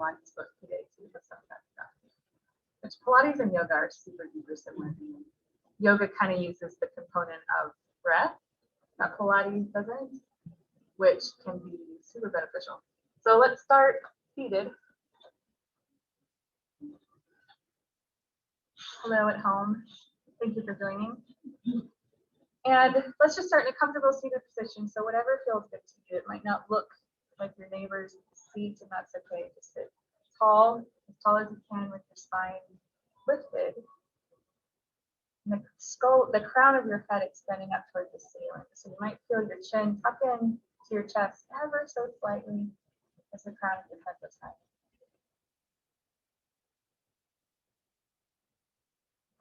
Pilates book today too with some of that stuff. Which Pilates and yoga are super duper similar. Yoga kind of uses the component of breath that Pilates doesn't, which can be super beneficial. So let's start seated. Hello at home. Thank you for joining. And let's just start in a comfortable seated position. So whatever feels good to you. It might not look like your neighbor's seat, and that's okay. Just sit tall as you can with your spine lifted. And the skull, the crown of your head extending up toward the ceiling. So you might feel your chin tuck in to your chest ever so slightly as the crown of your head lifts high.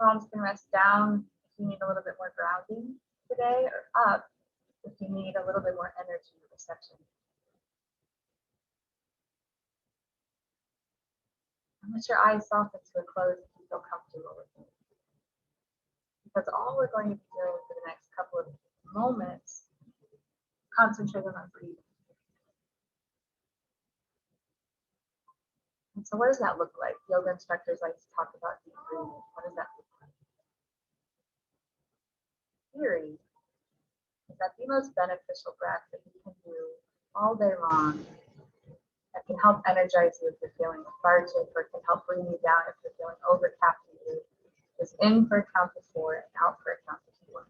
Palms can rest down if you need a little bit more grounding today, or up if you need a little bit more energy reception. And let your eyes soften to a close if you feel comfortable with it. Because all we're going to be doing for the next couple of moments, concentrating on breathing. And so what does that look like? Yoga instructors like to talk about deep breathing. What does that look like? Theory is that the most beneficial breath that you can do all day long that can help energize you if you're feeling lethargic, or can help bring you down if you're feeling overcaffeinated, is in for a count of 4 and out for a count of 4.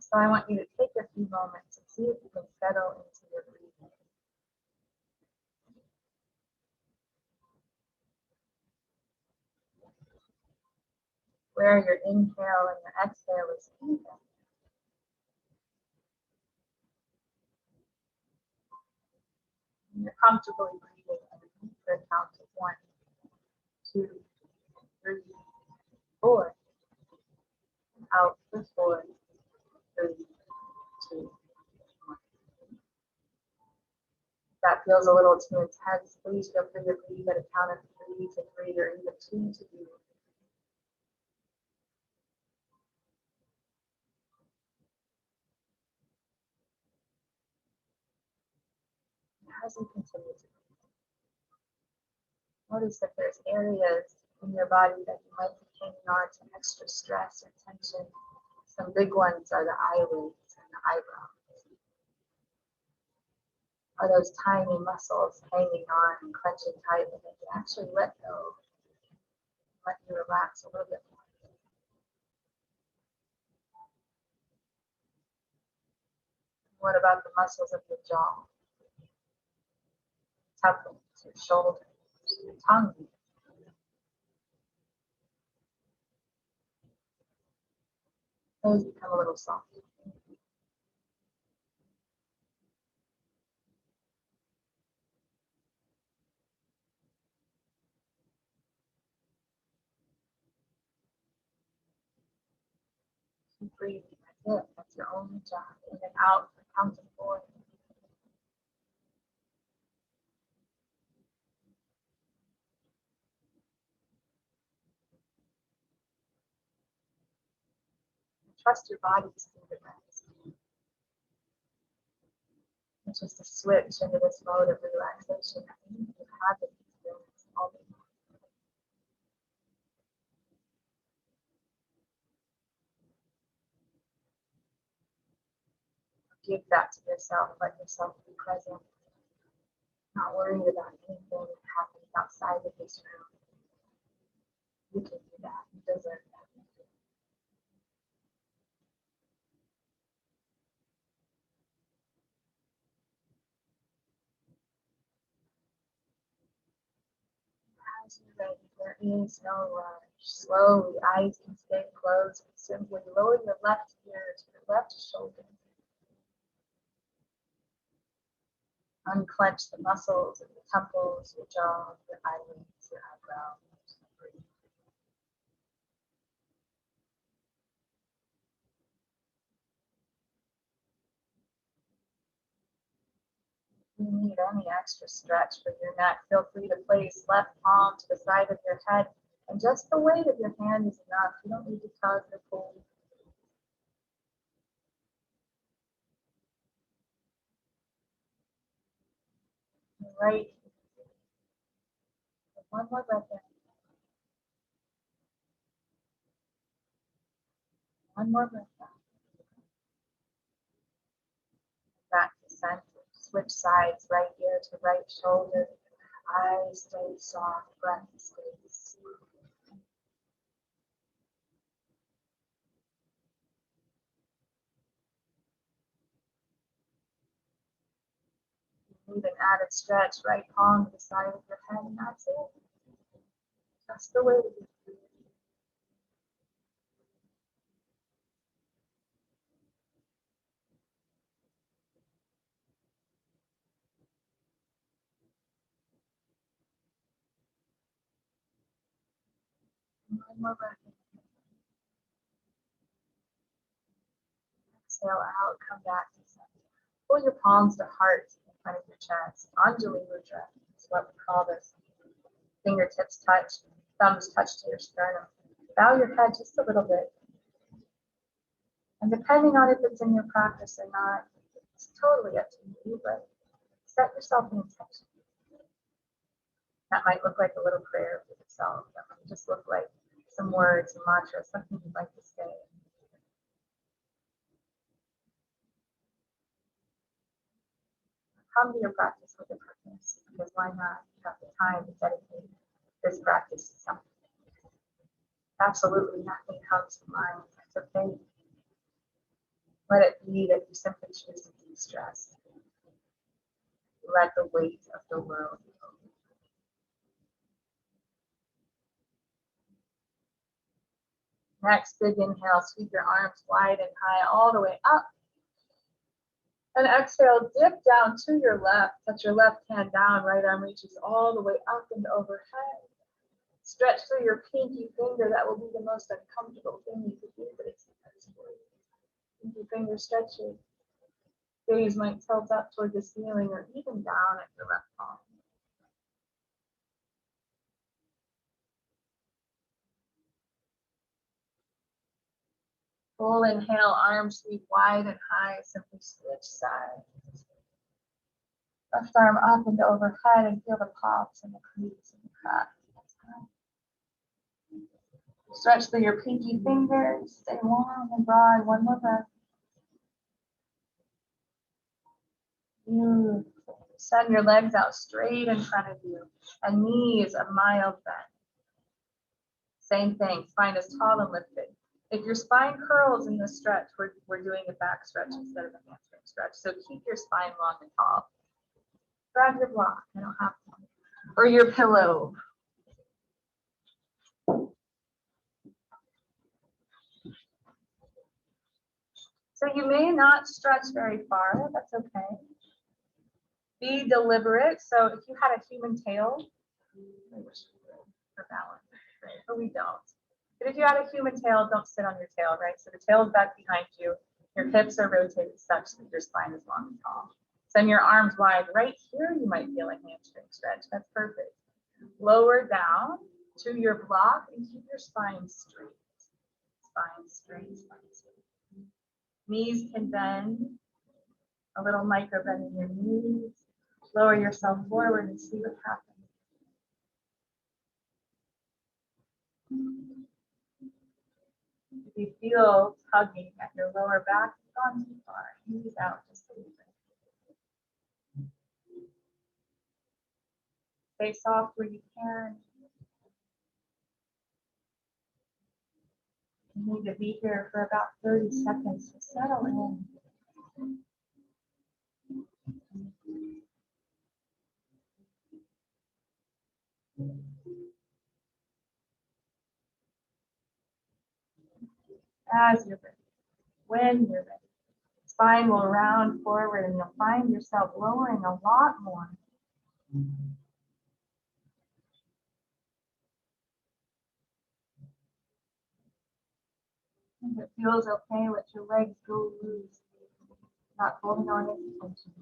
So I want you to take a few moments and see if you can settle into your breathing. Where your inhale and your exhale is even. And you're comfortably breathing in for a count of 1, 2, 3, 4. And out for 4, 3, 2, 1. If that feels a little too intense, please feel free to breathe at a count of 3 to 3, or even 2 to 2. As you continue to breathe, notice that there's areas in your body that you might be hanging on to extra stress or tension. Some big ones are the eyelids and the eyebrows. Are those tiny muscles hanging on and clenching tight, and they can actually let go, let you relax a little bit more. What about the muscles of your jaw, temples, your shoulders, your tongue? Those become a little soft. Keep breathing. That's it. That's your only job. In and out for count of 4. Trust your body to do the rest. It's just a switch into this mode of relaxation that you have been experiencing all day long. Give that to yourself. Let yourself be present. Not worried about anything that happens outside of this room. You can do that. You deserve that. As you're ready, there is no rush. Slowly, eyes can stay closed. Simply lower your left ear to your left shoulder. Unclench the muscles of your temples, your jaw, your eyelids, your eyebrows. Breathe. If you need any extra stretch for your neck, feel free to place left palm to the side of your head, and just the weight of your hand is enough. You don't need to tug or pull. right. One more breath in. One more breath out. Back to center. Switch sides, right ear to right shoulder. Eyes stay soft, breath stays smooth. Need an added stretch, right palm to the side of your head, and that's it. That's the way to do it. One more breath in. Exhale out, come back to center. Pull your palms to heart in front of your chest. Anjali Mudra is what we call this. Fingertips touch, thumbs touch to your sternum. Bow your head just a little bit. And depending on if it's in your practice or not, it's totally up to you, but set yourself an intention. That might look like a little prayer for yourself. That might just look like some words, a mantra, something you'd like to say. Come to your practice with a purpose, because why not? You have the time to dedicate this practice to something. Absolutely nothing comes to mind. It's okay. Let it be that you simply choose to be stressed. Let the weight of the world go. Next, big inhale, sweep your arms wide and high all the way up. And exhale, dip down to your left. Touch your left hand down, right arm reaches all the way up and overhead. Stretch through your pinky finger. That will be the most uncomfortable thing you could do, but it's for you. Pinky finger stretches. Gaze might tilt up toward the ceiling or even down at your left palm. Full inhale, arms sweep wide and high. Simply switch sides. Left arm up and overhead and feel the pops and the crease and the cracks. Stretch through your pinky fingers. Stay warm and broad. One more breath. Beautiful. Send your legs out straight in front of you. And knees a mild bend. Same thing. Spine is tall and lifted. If your spine curls in this stretch, we're doing a back stretch instead of a hamstring stretch. So keep your spine long and tall. Grab your block. I don't have one. Or your pillow. So you may not stretch very far. That's okay. Be deliberate. So if you had a human tail, I wish we would for balance, right? But we don't. But if you had a human tail, don't sit on your tail, right? So the tail is back behind you. Your hips are rotated such that your spine is long and tall. Send your arms wide. Right here, you might feel a hamstring stretch. That's perfect. Lower down to your block and keep your spine straight. Spine straight, spine straight. Knees can bend. A little micro bend in your knees. Lower yourself forward and see what happens. If you feel tugging at your lower back, you've gone too far. Ease out just a little bit. Stay soft where you can. You need to be here for about 30 seconds to settle in. As you're ready, when you're ready, spine will round forward and you'll find yourself lowering a lot more. If it feels okay, let your legs go loose, not holding on any tension.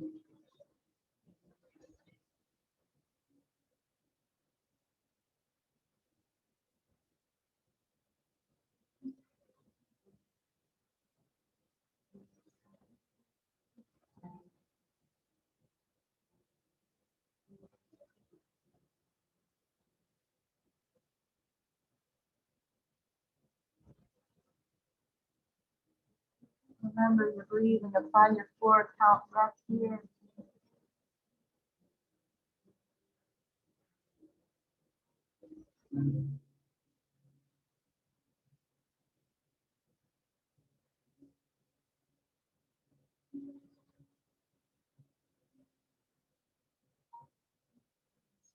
Remember your breathing, apply your 4-count breath here.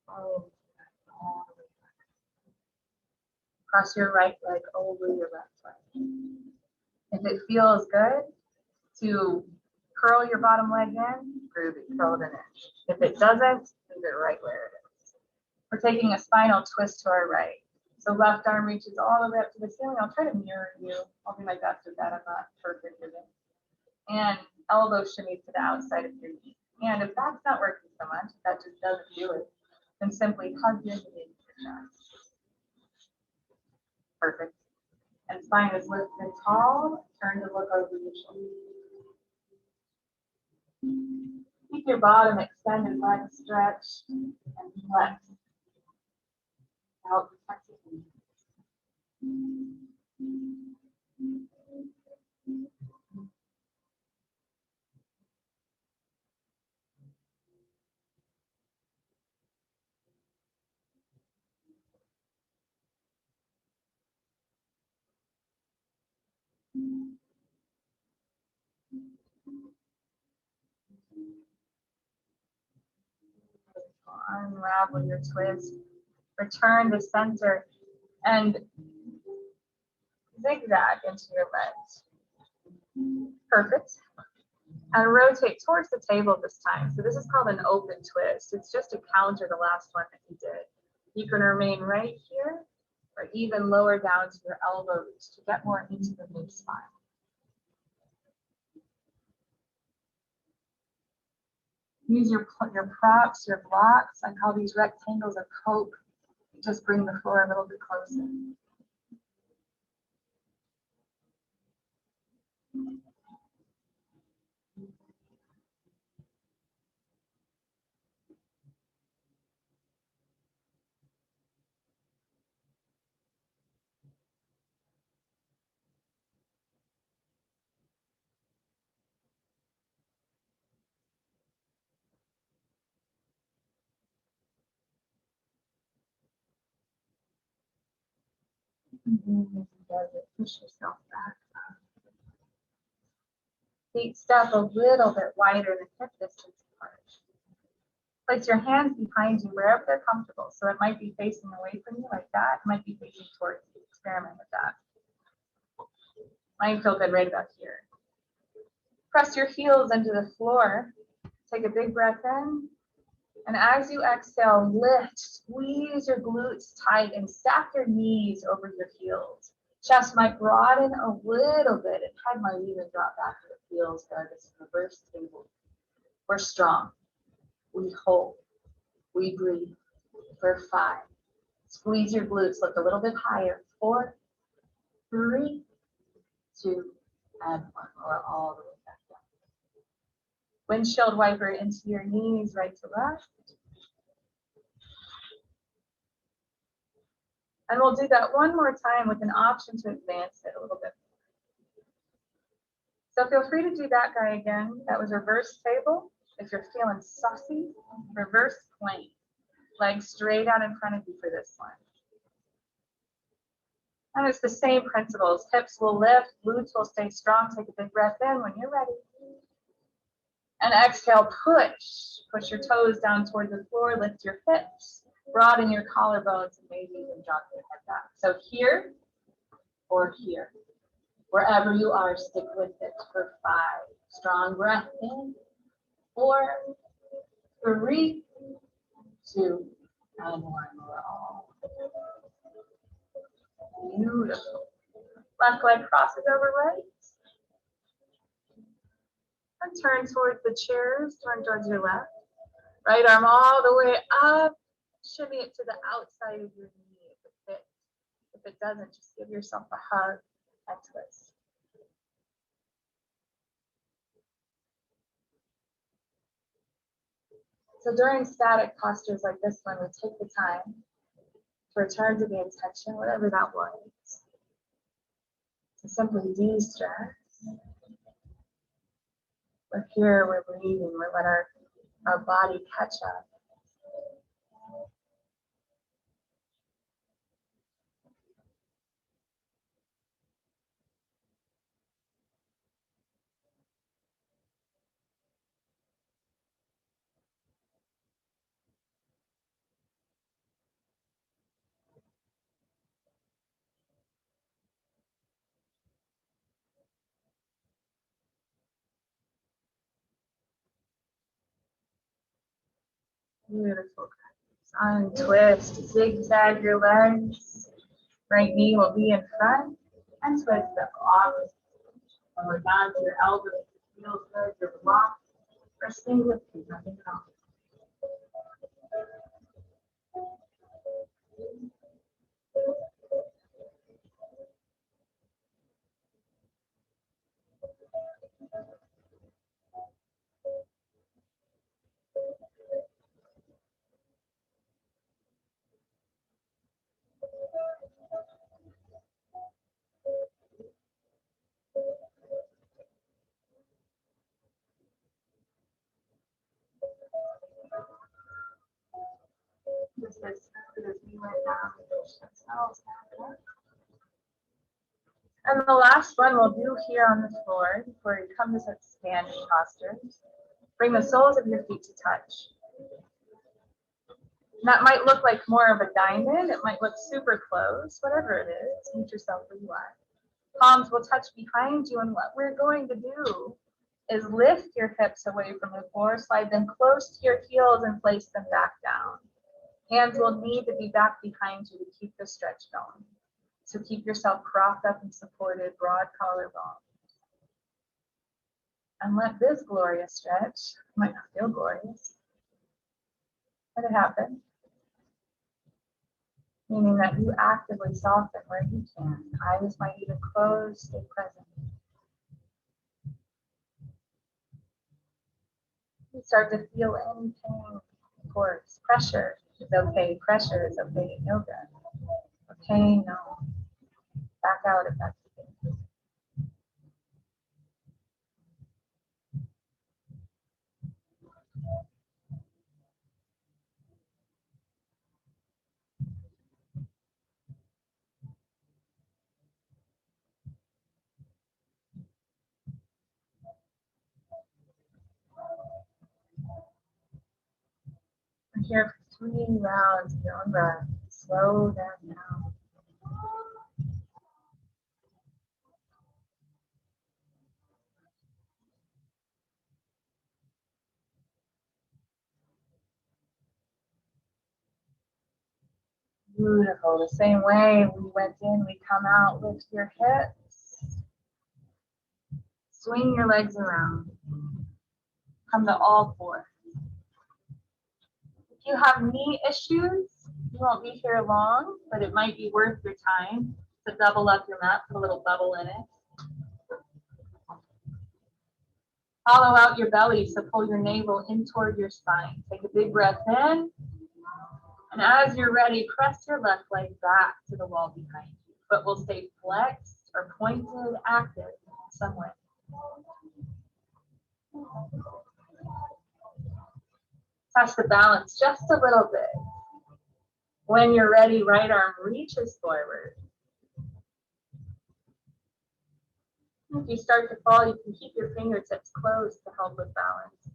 Slowly all the way back. Cross your right leg over your left leg. If it feels good to curl your bottom leg in, groovy, curl it in. If it doesn't, leave it right where it is. We're taking a spinal twist to our right. So left arm reaches all the way up to the ceiling. I'll try to mirror you. I'll do my best with that. I'm not perfect with it. And elbow shimmy to the outside of your knee. And if that's not working so much, if that just doesn't do it, then simply hug your knee into your chest. Perfect. And spine is lifted and tall. Turn to look over your shoulder. Keep your bottom extended, legs stretched, and flex. Out, flexing. Unravel your twist. Return to center and zigzag into your legs. Perfect. And rotate towards the table this time. So this is called an open twist. It's just to counter the last one that you did. You can remain right here or even lower down to your elbow reach to get more into the mid spine. Use your props, your blocks. I call these rectangles of coke. Just bring the floor a little bit closer. Push yourself back. Feet step a little bit wider than hip distance apart. Place your hands behind you wherever they're comfortable. So it might be facing away from you like that. It might be facing towards you. Experiment with that. Might feel good right about here. Press your heels into the floor. Take a big breath in. And as you exhale, lift, squeeze your glutes tight and stack your knees over your heels. Chest might broaden a little bit and head might even drop back to the heels there. This reverse table. We're strong. We hold. We breathe for 5. Squeeze your glutes. Look a little bit higher. 4, 3, 2, and 1. We're all the way back down. Windshield wiper into your knees, right to left. And we'll do that one more time with an option to advance it a little bit. So feel free to do that guy again. That was reverse table. If you're feeling saucy, reverse plank. Legs straight out in front of you for this one. And it's the same principles. Hips will lift, glutes will stay strong. Take a big breath in when you're ready. And exhale, push. Push your toes down toward the floor, lift your hips. Broaden your collarbones and maybe even drop your head back. So here or here, wherever you are, stick with it for 5. Strong breath in. 4, 3, 2, and 1. We're all beautiful. Left leg crosses over right. And turn towards the chairs. Turn towards your left. Right arm all the way up. Shimmy it to the outside of your knee if it fits. If it doesn't, just give yourself a hug and twist. So during static postures like this one, we take the time to return to the intention, whatever that was, to simply de-stress We're here, we're breathing, we're letting our body catch up. Beautiful. Untwist, zigzag your legs. Right knee will be in front and twist the opposite. When we're down to your elbows, your heels good, your block, or stay with you, nothing at all. Just as smooth as we went down, push ourselves down. And the last one we'll do here on the floor before you come to such standing posture. Bring the soles of your feet to touch. And that might look like more of a diamond. It might look super close, whatever it is. Meet yourself where you are. Palms will touch behind you, and what we're going to do is lift your hips away from the floor, slide them close to your heels, and place them back down. Hands will need to be back behind you to keep the stretch going. So keep yourself propped up and supported, broad collarbone. And let this glorious stretch, might not feel glorious, let it happen. Meaning that you actively soften where you can. Eyes might even close, stay present. You start to feel any pain, of course. Pressure is okay. Pressure is okay in yoga. Okay, no. Back out if that's the case. We're here for 3 rounds of your own breath. Slow that down. Beautiful. The same way we went in, we come out, lift your hips. Swing your legs around. Come to all fours. If you have knee issues, you won't be here long, but it might be worth your time to double up your mat, put a little bubble in it. Hollow out your belly, so pull your navel in toward your spine. Take a big breath in. And as you're ready, press your left leg back to the wall behind you. Foot will stay flexed or pointed, active in some way. Touch the balance just a little bit. When you're ready, right arm reaches forward. If you start to fall, you can keep your fingertips closed to help with balance.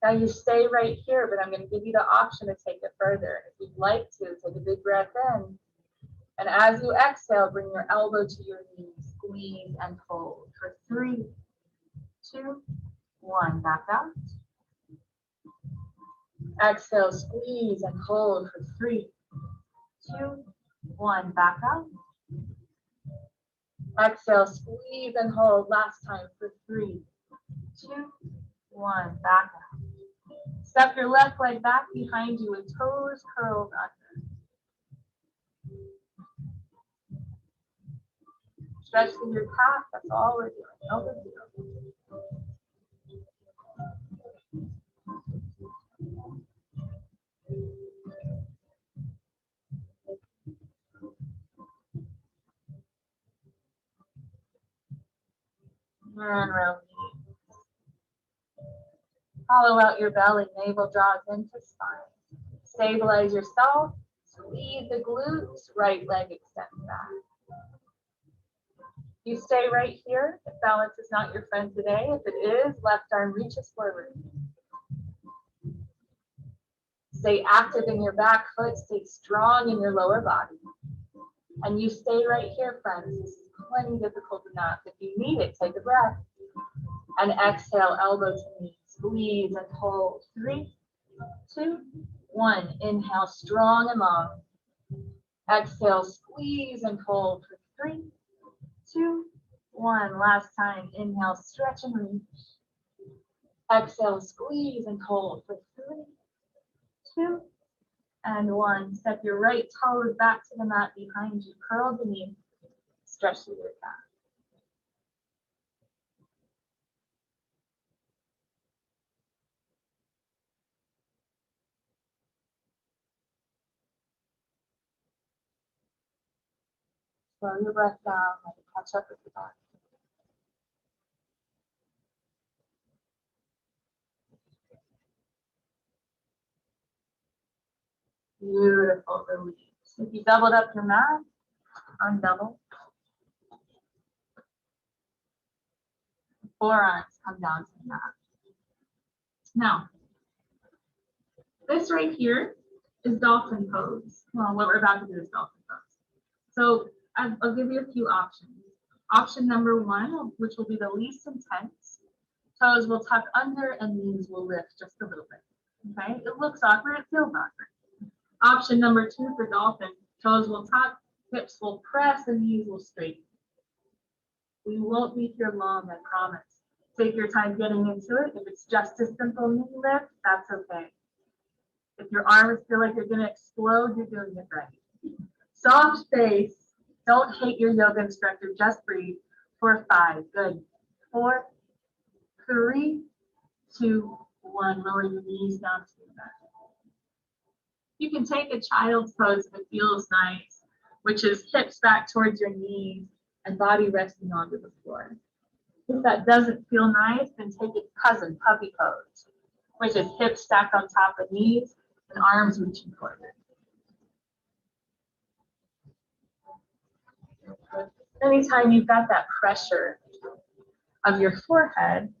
Now you stay right here, but I'm going to give you the option to take it further. If you'd like to, take a big breath in. And as you exhale, bring your elbow to your knee, squeeze and hold for 3, 2, 1. Back out. Exhale, squeeze and hold for 3, 2, 1. Back out. Exhale, squeeze and hold. Last time for 3, 2, 1. Back out. Step your left leg back behind you with toes curled under. Stretch through your calf. That's all we're doing. No big deal. And release. Hollow out your belly, navel draws into spine. Stabilize yourself, squeeze the glutes, right leg extends back. You stay right here. If balance is not your friend today, if it is, left arm reaches forward. Stay active in your back foot, stay strong in your lower body. And you stay right here, friends. This is plenty difficult enough. If you need it, take a breath. And exhale, elbow to knee. Squeeze and hold. 3, 2, 1. Inhale, strong and long. Exhale, squeeze and hold for 3, 2, 1. Last time. Inhale, stretch and reach. Exhale, squeeze and hold for 3, 2, and 1. Step your right toes back to the mat behind you. Curl the knee. Stretch through your back. Slow your breath down. Let it catch up with your body. Beautiful release. If you doubled up your mat, undouble. Forearms come down to the mat. Now, this right here is dolphin pose. Well, what we're about to do is dolphin pose. So I'll give you a few options. Option number 1, which will be the least intense, toes will tuck under and knees will lift just a little bit. Okay, it looks awkward, it feels awkward. Option number 2 for dolphin, toes will tuck, hips will press, and knees will straighten. We won't be here long, I promise. Take your time getting into it. If it's just a simple knee lift, that's okay. If your arms feel like you're gonna explode, you're doing it right. Soft face. Don't hate your yoga instructor, just breathe. For 5, good. 4, 3, 2, 1. Lower your knees down to your back. You can take a child's pose if it feels nice, which is hips back towards your knees and body resting onto the floor. If that doesn't feel nice, then take its cousin, puppy pose, which is hips stacked on top of knees and arms reaching forward. Anytime you've got that pressure of your forehead,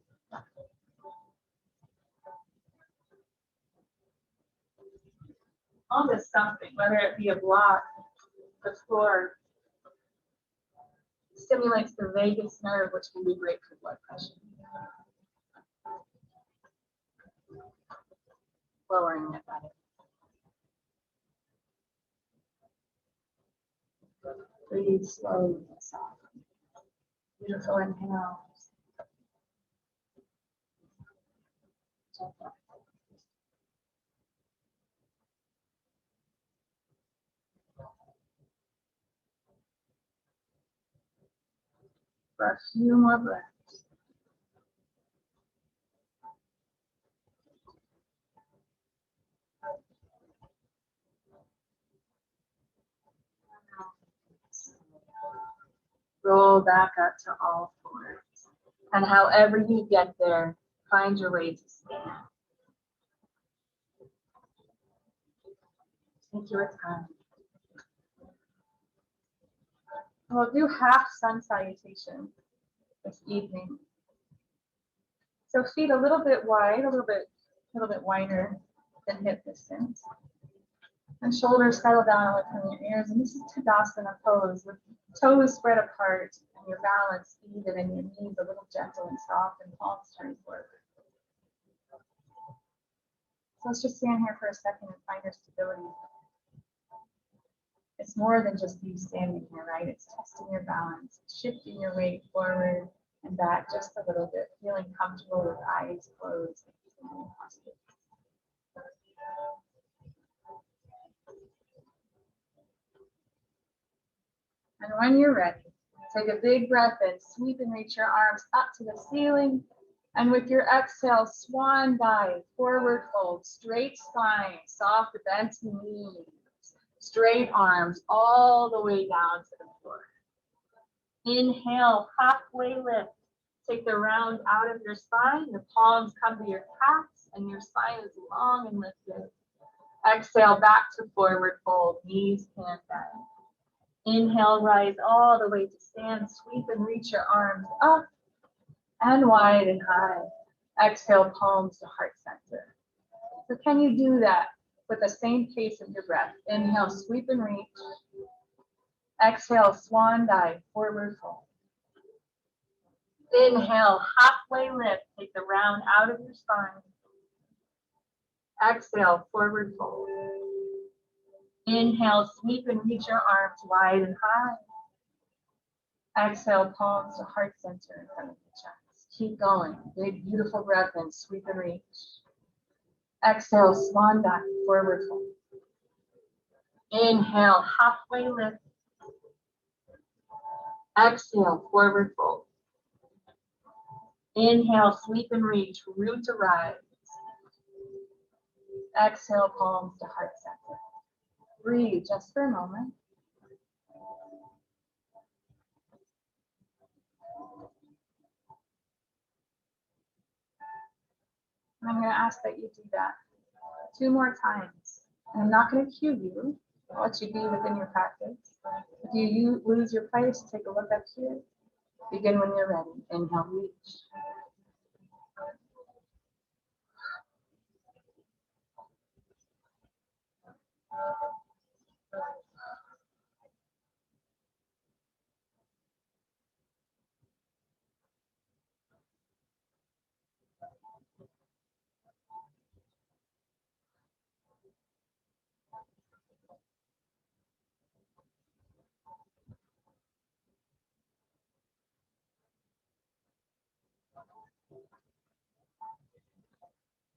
onto something, whether it be a block, the floor, stimulates the vagus nerve, which can be great for blood pressure. Lowering it better. Breathe slowly and softly. Beautiful inhale. For a few more breaths. Roll back up to all fours. And however you get there, find your way to stand. Take your time. We'll do half sun salutation this evening. So feet a little bit wide, a little bit wider than hip distance. And shoulders settle down away from your ears. And this is Tadasana pose with toes spread apart and your balance even and your knees a little gentle and soft and palms turn forward. So let's just stand here for a second and find your stability. It's more than just you standing here, right? It's testing your balance, shifting your weight forward and back just a little bit, feeling comfortable with eyes closed. And when you're ready, take a big breath in, sweep and reach your arms up to the ceiling. And with your exhale, swan dive, forward fold, straight spine, soft bent knees, straight arms all the way down to the floor. Inhale, halfway lift. Take the round out of your spine. The palms come to your calves and your spine is long and lifted. Exhale back to forward fold. Knees can't bend. Inhale, rise all the way to stand. Sweep and reach your arms up and wide and high. Exhale, palms to heart center. So can you do that with the same pace of your breath? Inhale, sweep and reach. Exhale, swan dive, forward fold. Inhale, halfway lift. Take the round out of your spine. Exhale, forward fold. Inhale, sweep and reach your arms wide and high. Exhale, palms to heart center in front of the chest. Keep going. Big, beautiful breath in. Sweep and reach. Exhale, swan dive, forward fold. Inhale, halfway lift. Exhale, forward fold. Inhale, sweep and reach, root to rise. Exhale, palms to heart center. Breathe just for a moment. And I'm going to ask that you do that 2 more times. And I'm not going to cue you. I'll let you be within your practice. If you lose your place, take a look up here. Begin when you're ready. Inhale, reach.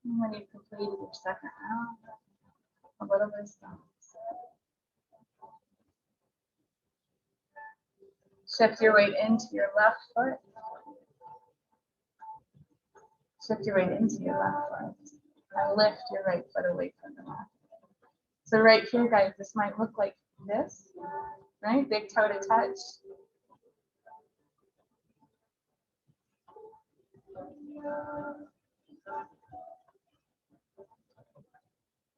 And when you've completed your second round, a little bit of stance. Shift your weight into your left foot. Shift your weight into your left foot. And lift your right foot away from the mat. So right here, guys, this might look like this, right? Big toe to touch.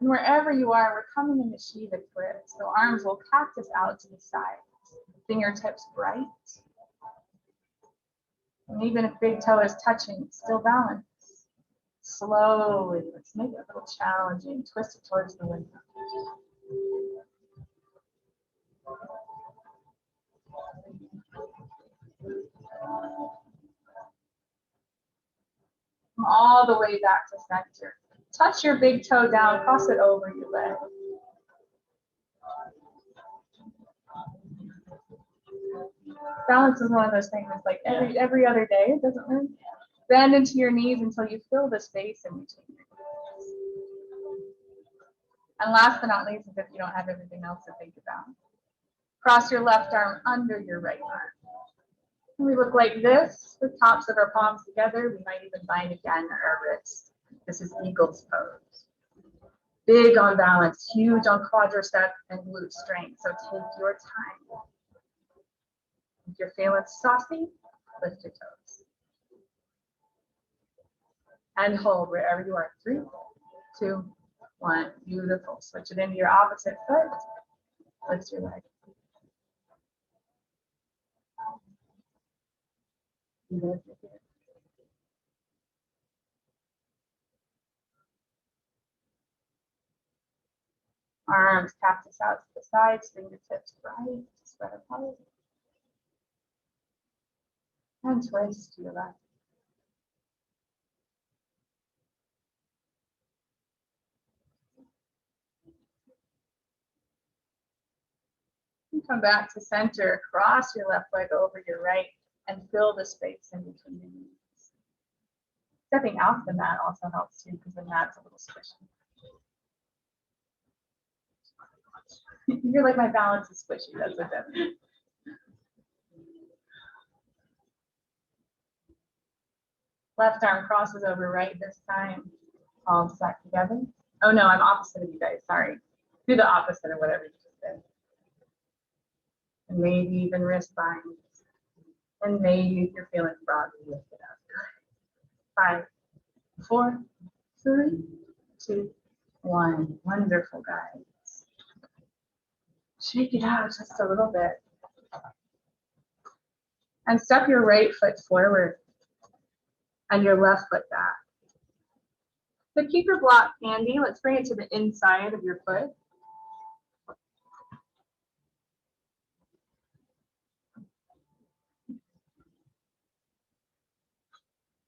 And wherever you are, we're coming into Shiva twist. So arms will cactus out to the side. Fingertips bright. And even if big toe is touching, it's still balanced. Slowly, let's make it a little challenging. Twist it towards the window. Come all the way back to center. Touch your big toe down, cross it over your leg. Balance is one of those things that's like every other day, it doesn't hurt. Bend into your knees until you feel the space in between your knees. And last but not least, if you don't have everything else to think about, cross your left arm under your right arm. We look like this, the tops of our palms together. We might even bind again our wrists. This is eagle's pose. Big on balance, huge on quadricep and glute strength. So take your time. If you're feeling saucy, lift your toes. And hold wherever you are. 3, 2, 1. Beautiful. Switch it into your opposite foot. Lift your leg. Arms cactus out to the sides, fingertips bright, spread apart. And twist to your left. And come back to center, cross your left leg over your right, and fill the space in between your knees. Stepping off the mat also helps too, because the mat's a little squishy. You're like, my balance is squishy. That's what that means. Left arm crosses over right this time. Palms stacked together. Oh no, I'm opposite of you guys. Sorry. Do the opposite of whatever you just did. And maybe even wrist binds. And maybe if you're feeling froggy, lift it up. 5, 4, 3, 2, 1. Wonderful, guys. Shake it out just a little bit. And step your right foot forward and your left foot back. So keep your block handy. Let's bring it to the inside of your foot.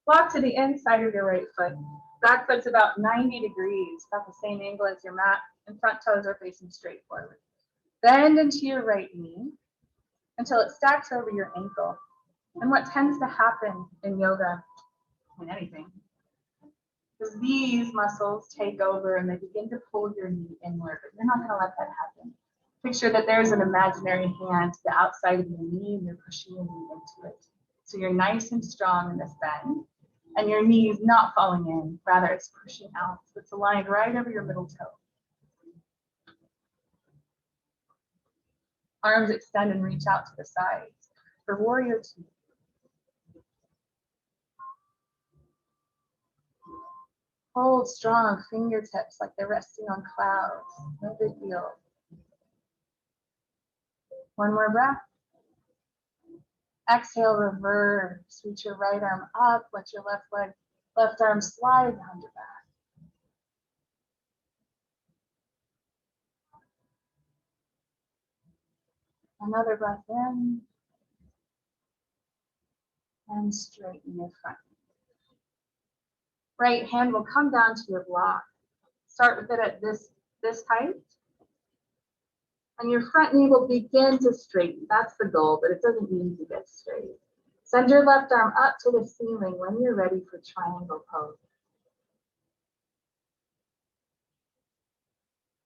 Block to the inside of your right foot. Back foot's about 90 degrees, about the same angle as your mat, and front toes are facing straight forward. Bend into your right knee until it stacks over your ankle. And what tends to happen in yoga, in anything, is these muscles take over and they begin to pull your knee inward, but you're not going to let that happen. Picture that there's an imaginary hand to the outside of your knee and you're pushing your knee into it. So you're nice and strong in this bend, and your knee is not falling in, rather it's pushing out. So it's aligned right over your middle toe. Arms extend and reach out to the sides for warrior 2. Hold strong fingertips like they're resting on clouds. No big deal. One more breath. Exhale, reverse. Reach your right arm up. Let your left arm slide behind your back. Another breath in. And straighten your front. Right hand will come down to your block. Start with it at this height. And your front knee will begin to straighten. That's the goal, but it doesn't need to get straight. Send your left arm up to the ceiling when you're ready for triangle pose.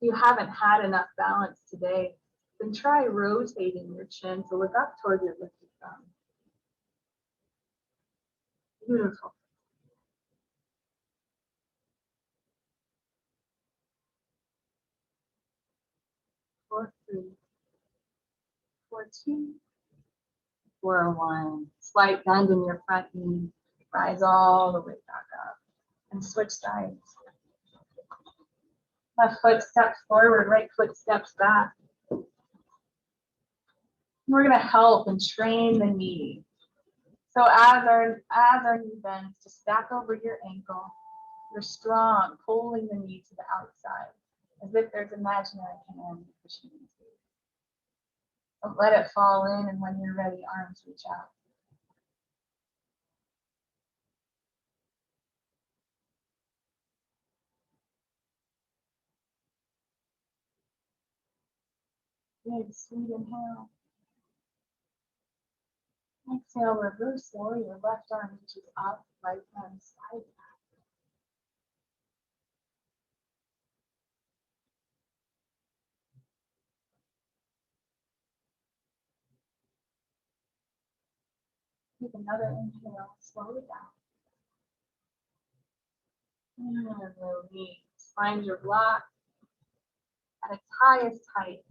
If you haven't had enough balance today, then try rotating your chin to look up toward your lifted thumb. Beautiful. 4, 3, 4, 2, 4, 1. Slight bend in your front knee. Rise all the way back up and switch sides. Left foot steps forward, right foot steps back. We're going to help and train the knee. So as our knee bends to stack over your ankle, you're strong, pulling the knee to the outside, as if there's imaginary hand pushing into you. Don't let it fall in, and when you're ready, arms reach out. Big, sweet inhale. Exhale, reverse warrior. Left arm reaches up, right arm slides back. Take another inhale, slow it down. And release. Find your block at its highest height.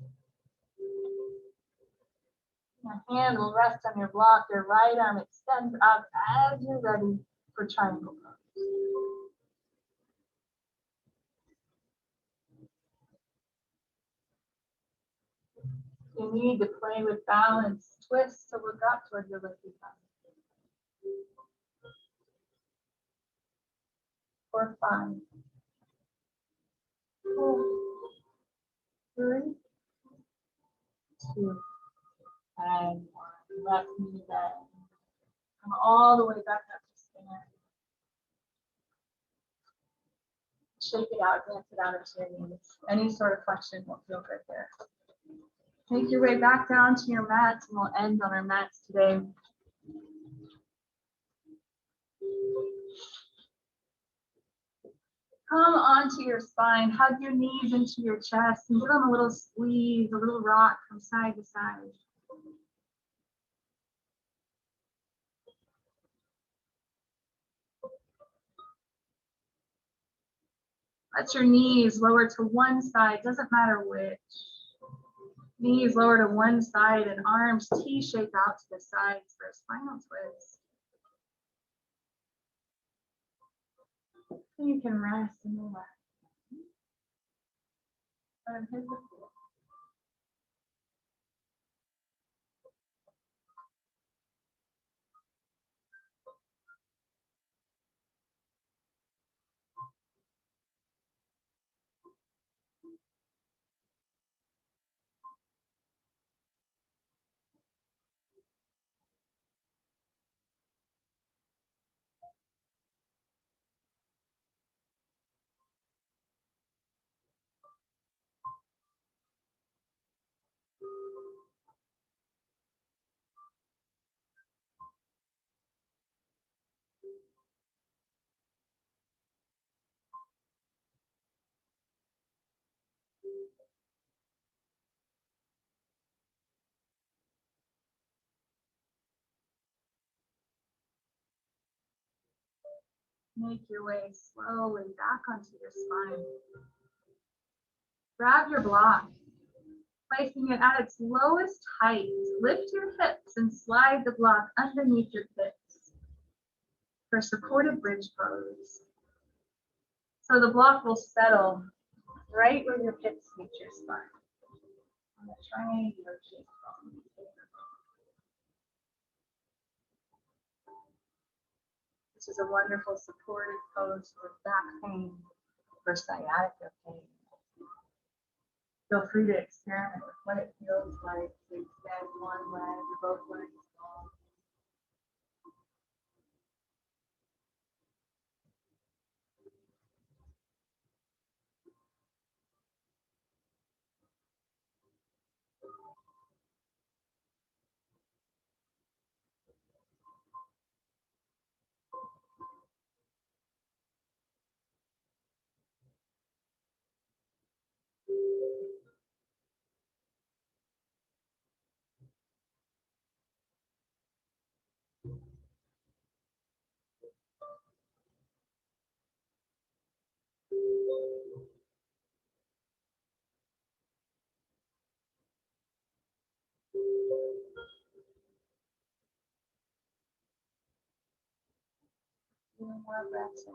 Your hand will rest on your block. Your right arm extends up as you're ready for triangle pose. You need to play with balance. Twist to look up toward your lifted thumb. 4, 5, 4, 3, 2, and 1. Left knee bend. Come all the way back up to stand. Shake it out, dance it out into your knees. Any sort of flexion will feel good there. Make your way back down to your mats, and we'll end on our mats today. Come onto your spine, hug your knees into your chest, and give them a little squeeze, a little rock from side to side. Let your knees lower to one side, doesn't matter which. Knees lower to one side and arms T-shape out to the sides for a spinal twist. And you can rest in the left. Make your way slowly back onto your spine. Grab your block, placing it at its lowest height. Lift your hips and slide the block underneath your hips for supported bridge pose. So the block will settle right where your hips meet your spine, on the triangular shape bone. This is a wonderful supported pose for back pain, for sciatica pain. Feel free to experiment with what it feels like to extend one leg or both legs long. Few more breaths in.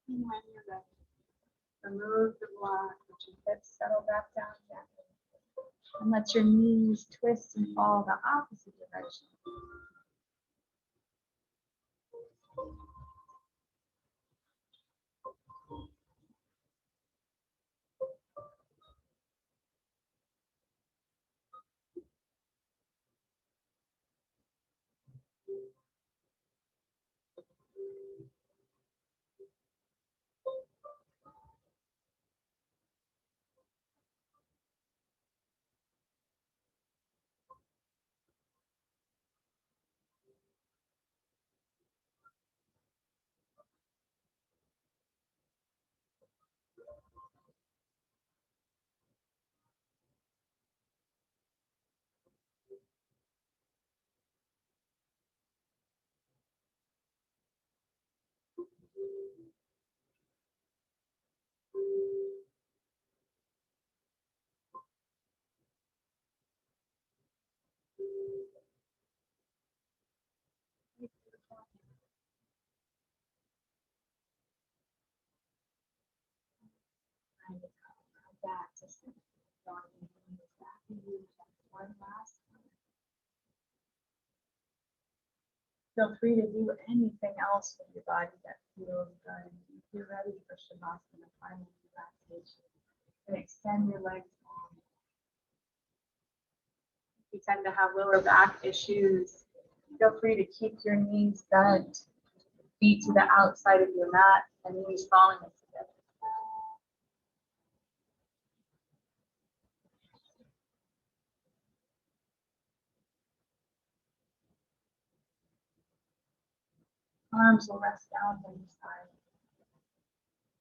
And when you're ready, remove the block, let your hips settle back down gently. And let your knees twist and fall the opposite direction. Back to center. One last time. Feel free to do anything else with your body that feels good. If you're ready for Shavasana, final relaxation, and extend your legs long. If you tend to have lower back issues, feel free to keep your knees bent, feet to the outside of your mat, and knees falling into together. Arms will rest down by your side.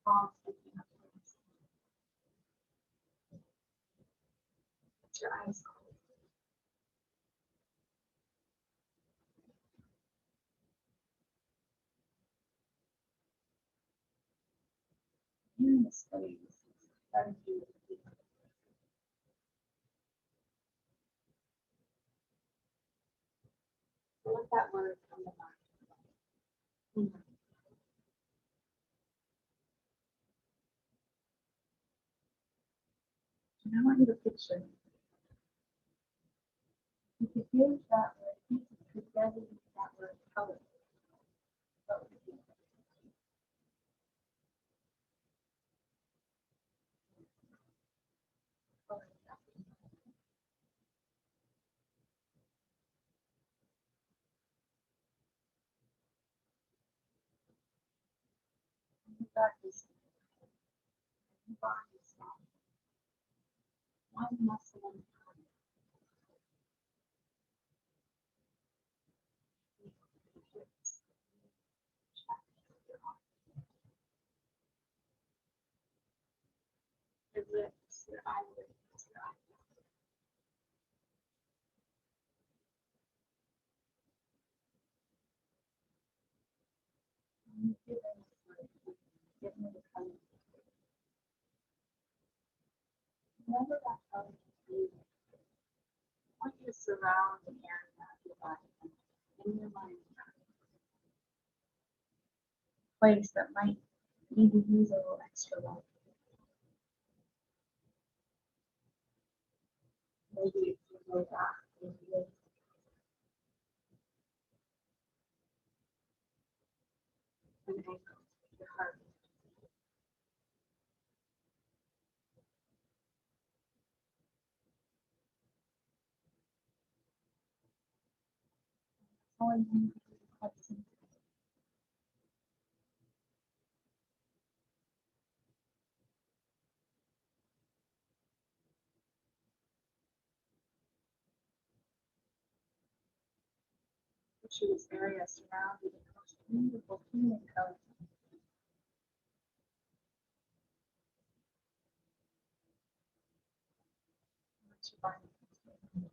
Palms sticking up. Let your eyes closed. in the space. Starting to let that word come to mind. And I want you to picture if you use that word, if you could designate that word color. What would it be? Color. And you've got this body strong. One muscle in the body. Your lips, your eyelids, your eyebrows. And you give them this word. Give them the color. Remember that color is breathing. I want you to surround the area of your body in your mind. Place that might need to use a little extra light. Maybe it's your low back, maybe it's an ankle, your heart. All you need to do is quite simple. Picture this area surrounded with the most beautiful healing color. Let your body continue to move.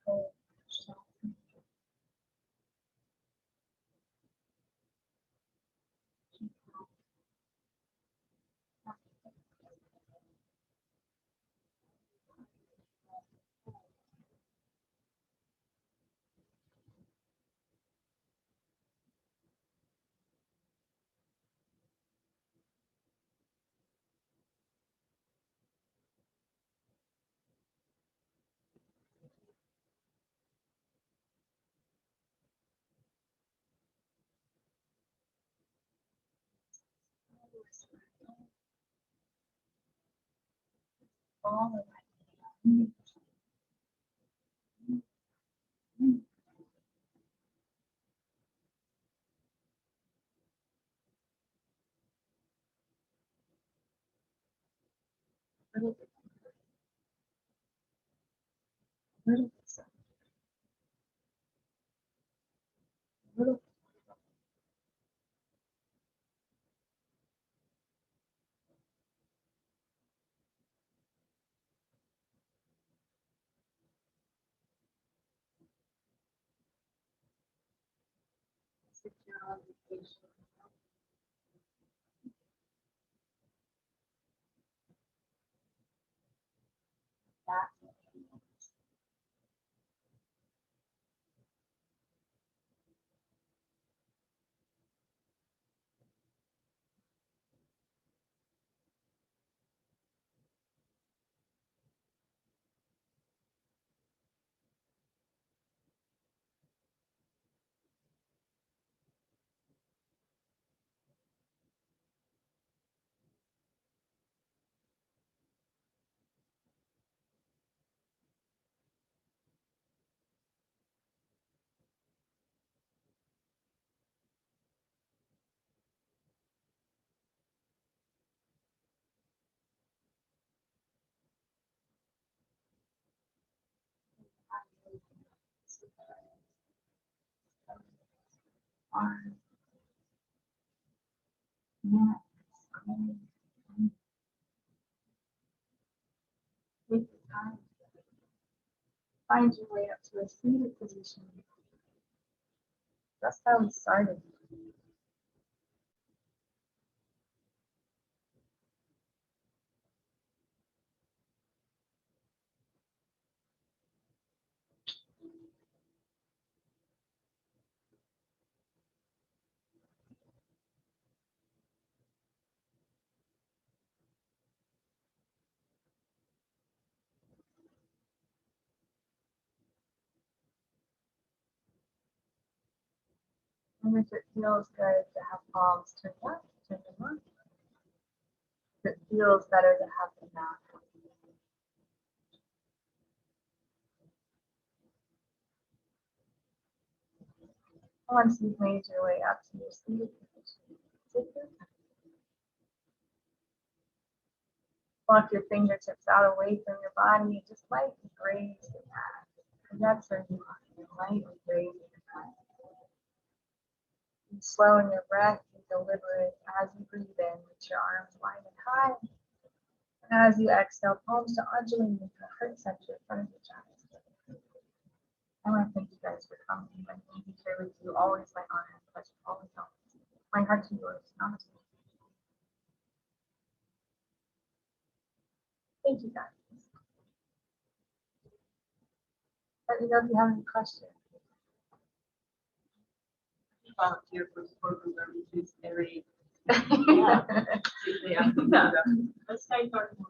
Cold, soft, all the way. Little bit, little bit, little bit. Sit down, be patient. That arms, neck, Take your time. Find your way up to a seated position. That's how we started. And if it feels good to have palms turned up, turn them up. If it feels better to have them down. Once you've made your way up to your seated position, take your time. Walk your fingertips out away from your body and just lightly graze the mat. And that's where you are. You're lightly grazing the mat. And slowing your breath and deliberate as you breathe in, reach your arms wide and high. And as you exhale, palms to undulating into the heart center in front of your chest. I want to thank you guys for coming and being here with you. Always my honor and pleasure. Always, always. My heart to yours. Namaste. Thank you guys. Let me know if you have any questions. Volunteer for support group every Tuesday. Yeah. Tuesday afternoon. Let's stay talking.